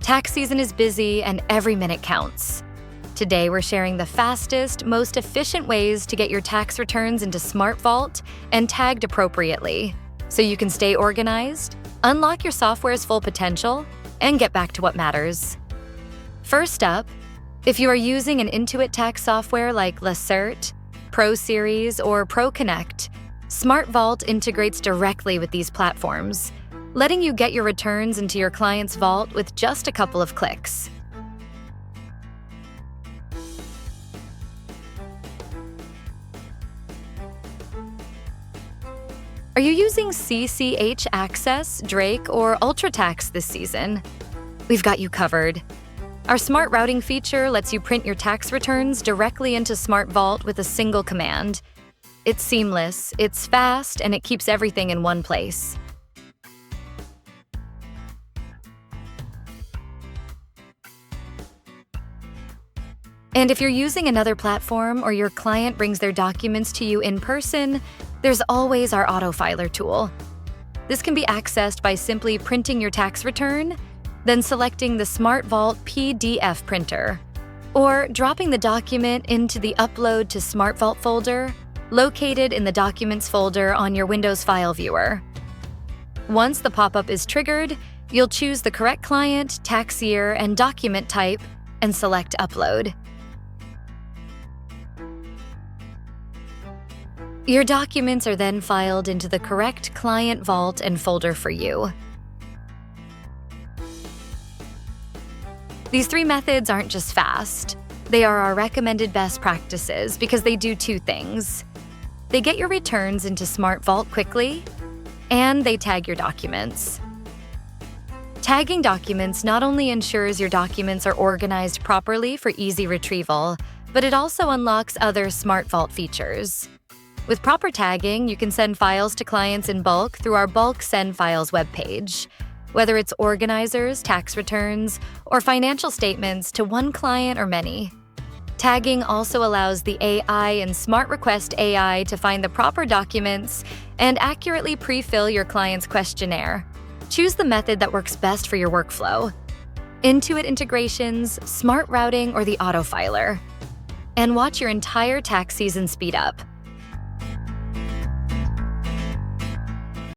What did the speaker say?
Tax season is busy and every minute counts. Today, we're sharing the fastest, most efficient ways to get your tax returns into SmartVault and tagged appropriately, so you can stay organized, unlock your software's full potential, and get back to what matters. First up, if you are using an Intuit tax software like Lacert, Pro Series, or ProConnect, SmartVault integrates directly with these platforms, letting you get your returns into your client's vault with just a couple of clicks. Are you using CCH Access, Drake, or UltraTax this season? We've got you covered. Our Smart Routing feature lets you print your tax returns directly into SmartVault with a single command. It's seamless, it's fast, and it keeps everything in one place. And if you're using another platform or your client brings their documents to you in person, there's always our autofiler tool. This can be accessed by simply printing your tax return, then selecting the SmartVault PDF printer, or dropping the document into the Upload to SmartVault folder, located in the Documents folder on your Windows file viewer. Once the pop-up is triggered, you'll choose the correct client, tax year, and document type, and select Upload. Your documents are then filed into the correct client vault and folder for you. These three methods aren't just fast. They are our recommended best practices because they do two things. They get your returns into SmartVault quickly, and they tag your documents. Tagging documents not only ensures your documents are organized properly for easy retrieval, but it also unlocks other SmartVault features. With proper tagging, you can send files to clients in bulk through our Bulk Send Files webpage. Whether it's organizers, tax returns, or financial statements to one client or many. Tagging also allows the AI in SmartRequestAI to find the proper documents and accurately pre-fill your client's questionnaire. Choose the method that works best for your workflow. Intuit integrations, Smart Routing, or the autofiler. And watch your entire tax season speed up.